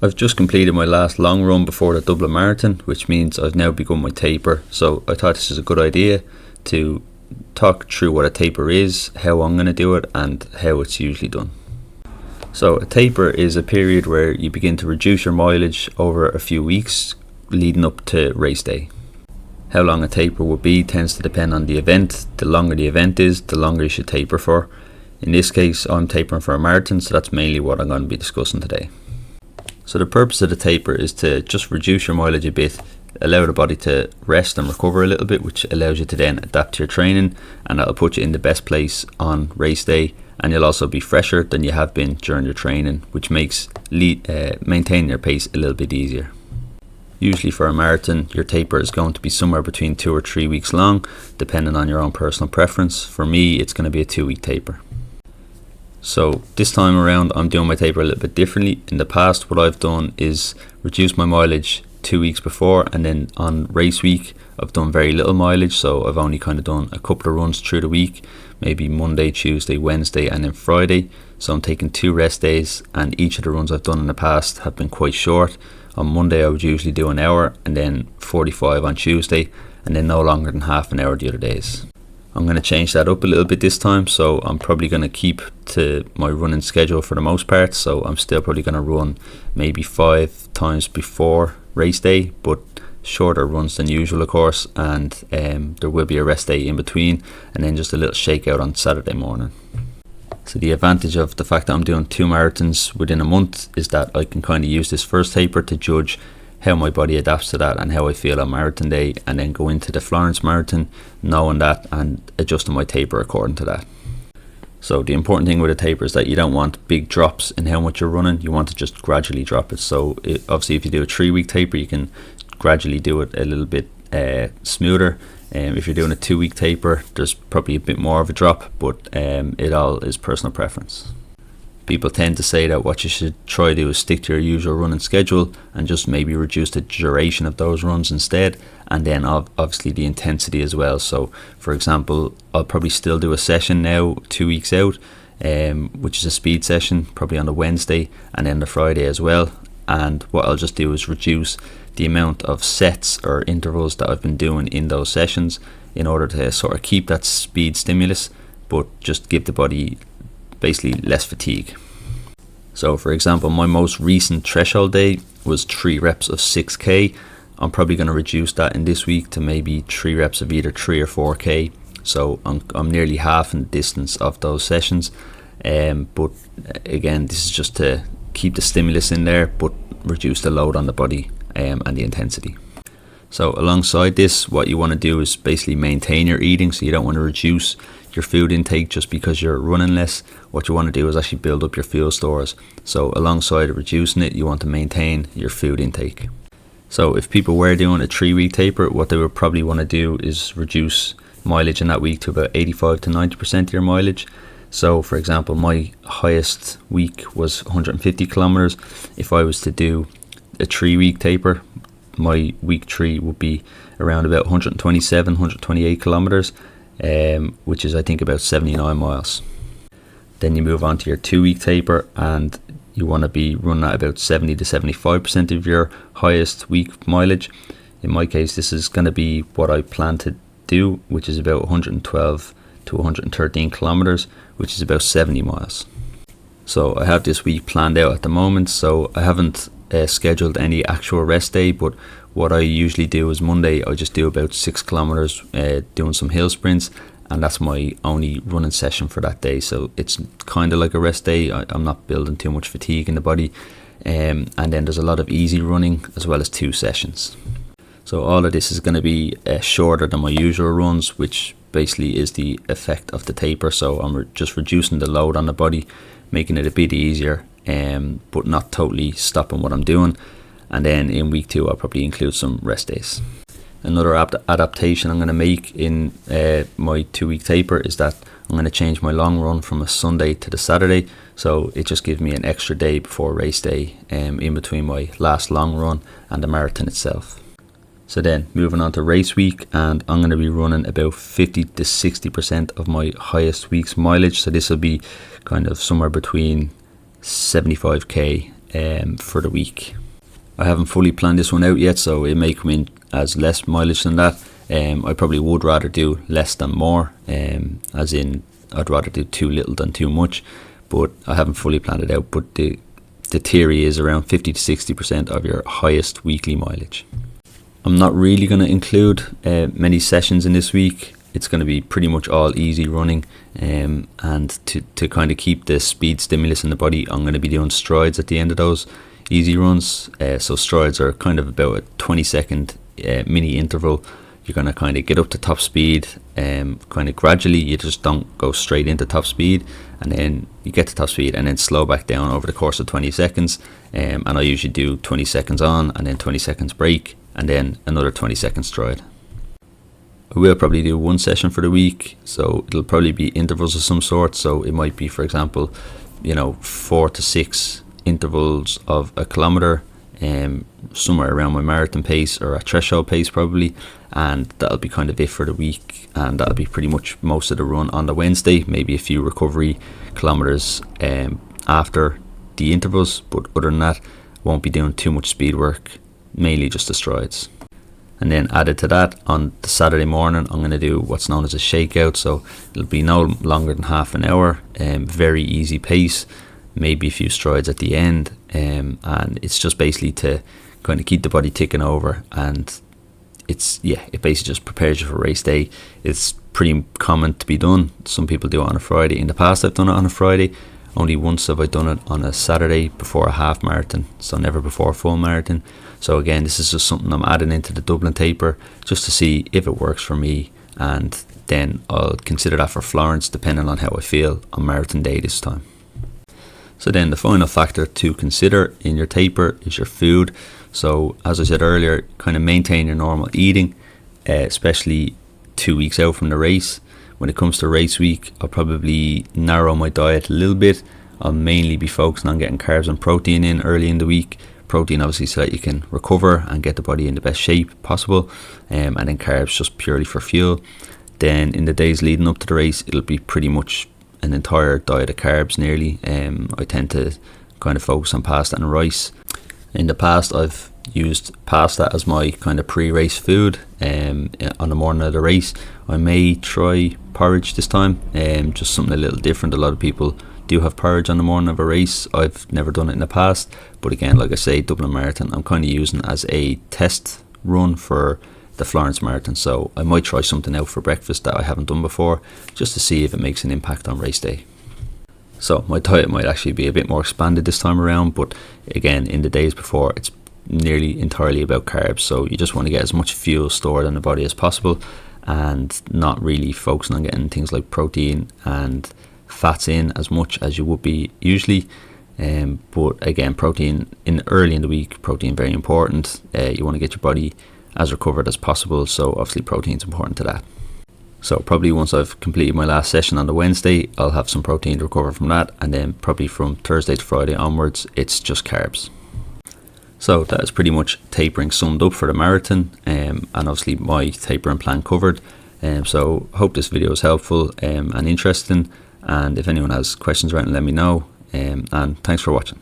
I've just completed my last long run before the Dublin Marathon, which means I've now begun my taper. So I thought this is a good idea to talk through what a taper is, how I'm going to do it, and how it's usually done. So a taper is a period where you begin to reduce your mileage over a few weeks leading up to race day. How long a taper will be tends to depend on the event. The longer the event is, the longer you should taper for. In this case, I'm tapering for a marathon, so that's mainly what I'm going to be discussing today. So the purpose of the taper is to just reduce your mileage a bit, allow the body to rest and recover a little bit, which allows you to then adapt to your training, and that'll put you in the best place on race day, and you'll also be fresher than you have been during your training, which makes maintaining your pace a little bit easier. Usually for a marathon, your taper is going to be somewhere between 2 or 3 weeks long, depending on your own personal preference. For me, it's going to be a 2-week taper. So this time around, I'm doing my taper a little bit differently. In the past, what I've done is reduce my mileage 2 weeks before, and then on race week, I've done very little mileage. So I've only kind of done a couple of runs through the week, maybe Monday, Tuesday, Wednesday, and then Friday. So I'm taking 2 rest days, and each of the runs I've done in the past have been quite short. On Monday, I would usually do an hour, and then 45 on Tuesday, and then no longer than half an hour the other days. I'm going to change that up a little bit this time, so I'm probably going to keep to my running schedule for the most part. So I'm still probably going to run maybe 5 times before race day, but shorter runs than usual, of course, and there will be a rest day in between, and then just a little shakeout on Saturday morning. So the advantage of the fact that I'm doing 2 marathons within a month is that I can kind of use this first taper to judge how my body adapts to that and how I feel on marathon day, and then go into the Florence Marathon knowing that and adjusting my taper according to that. So the important thing with a taper is that you don't want big drops in how much you're running. You want to just gradually drop it. So obviously if you do a 3-week taper, you can gradually do it a little bit smoother. If you're doing a 2-week taper, there's probably a bit more of a drop, but it all is personal preference. People tend to say that what you should try to do is stick to your usual running schedule and just maybe reduce the duration of those runs instead, and then obviously the intensity as well. So for example, I'll probably still do a session now 2 weeks out, which is a speed session, probably on the Wednesday and then the Friday as well. And what I'll just do is reduce the amount of sets or intervals that I've been doing in those sessions in order to sort of keep that speed stimulus, but just give the body basically less fatigue. So for example, my most recent threshold day was 3 reps of 6k. I'm probably going to reduce that in this week to maybe 3 reps of either 3 or 4k. So I'm nearly half in the distance of those sessions. But again, this is just to keep the stimulus in there, but reduce the load on the body and the intensity. So alongside this, what you want to do is basically maintain your eating. So you don't want to reduce your food intake just because you're running less. What you want to do is actually build up your fuel stores. So alongside reducing it, you want to maintain your food intake. So if people were doing a 3-week taper, what they would probably want to do is reduce mileage in that week to about 85 to 90% of your mileage. So for example, my highest week was 150 kilometers. If I was to do a 3-week taper, my week 3 would be around about 127, 128 kilometers, which is I think about 79 miles. Then you move on to your 2-week taper, and you want to be running at about 70 to 75% of your highest week mileage. In my case, this is going to be what I plan to do, which is about 112 to 113 kilometers, which is about 70 miles. So I have this week planned out at the moment, so I haven't scheduled any actual rest day, but what I usually do is Monday I just do about 6 kilometers doing some hill sprints, and that's my only running session for that day. So it's kind of like a rest day. I'm not building too much fatigue in the body, and then there's a lot of easy running as well as 2 sessions. So all of this is going to be shorter than my usual runs, which basically is the effect of the taper. So I'm just reducing the load on the body, making it a bit easier, but not totally stopping what I'm doing. And then in week 2 I'll probably include some rest days. Another adaptation I'm going to make in my 2-week taper is that I'm going to change my long run from a Sunday to the Saturday, so it just gives me an extra day before race day in between my last long run and the marathon itself. So then moving on to race week, and I'm going to be running about 50 to 60% of my highest week's mileage. So this will be kind of somewhere between 75k for the week. I haven't fully planned this one out yet, so it may come in as less mileage than that. I probably would rather do less than more, as in I'd rather do too little than too much, but I haven't fully planned it out. But the theory is around 50 to 60% of your highest weekly mileage. I'm not really going to include many sessions in this week. It's going to be pretty much all easy running, and to kind of keep the speed stimulus in the body, I'm going to be doing strides at the end of those easy runs. So strides are kind of about a 20-second mini interval. You're going to kind of get up to top speed, kind of gradually. You just don't go straight into top speed, and then you get to top speed and then slow back down over the course of 20 seconds. And I usually do 20 seconds on and then 20 seconds break and then another 20 second stride. I will probably do one session for the week, so it'll probably be intervals of some sort. So it might be, for example, 4 to 6 intervals of a kilometre, somewhere around my marathon pace or a threshold pace probably, and that'll be kind of it for the week, and that'll be pretty much most of the run on the Wednesday, maybe a few recovery kilometres after the intervals, but other than that, won't be doing too much speed work, mainly just the strides. And then added to that, on the Saturday morning, I'm going to do what's known as a shakeout. So it'll be no longer than half an hour, very easy pace, maybe a few strides at the end, and it's just basically to kind of keep the body ticking over. And it basically just prepares you for race day. It's pretty common to be done. Some people do it on a Friday. In the past, I've done it on a Friday. Only once have I done it on a Saturday before a half marathon, so never before a full marathon. So again, this is just something I'm adding into the Dublin taper just to see if it works for me, and then I'll consider that for Florence depending on how I feel on marathon day this time. So then the final factor to consider in your taper is your food. So as I said earlier, kind of maintain your normal eating, especially 2 weeks out from the race. When it comes to race week, I'll probably narrow my diet a little bit. I'll mainly be focusing on getting carbs and protein in early in the week. Protein obviously so that you can recover and get the body in the best shape possible, and then carbs just purely for fuel. Then in the days leading up to the race, it'll be pretty much an entire diet of carbs nearly. I tend to kind of focus on pasta and rice. In the past, I've used pasta as my kind of pre-race food on the morning of the race. I may try porridge this time, just something a little different. A lot of people do have porridge on the morning of a race. I've never done it in the past, but again, like I say, Dublin Marathon I'm kind of using as a test run for the Florence Marathon, so I might try something out for breakfast that I haven't done before, just to see if it makes an impact on race day. So my diet might actually be a bit more expanded this time around, but again, in the days before, it's nearly entirely about carbs. So you just want to get as much fuel stored in the body as possible, and not really focusing on getting things like protein and fats in as much as you would be usually. But again, protein early in the week, protein very important. You want to get your body as recovered as possible, so obviously protein is important to that. So probably once I've completed my last session on the Wednesday, I'll have some protein to recover from that, and then probably from Thursday to Friday onwards, it's just carbs. So that is pretty much tapering summed up for the marathon, and obviously my tapering plan covered. So I hope this video is helpful and interesting, and if anyone has questions around it, let me know, and thanks for watching.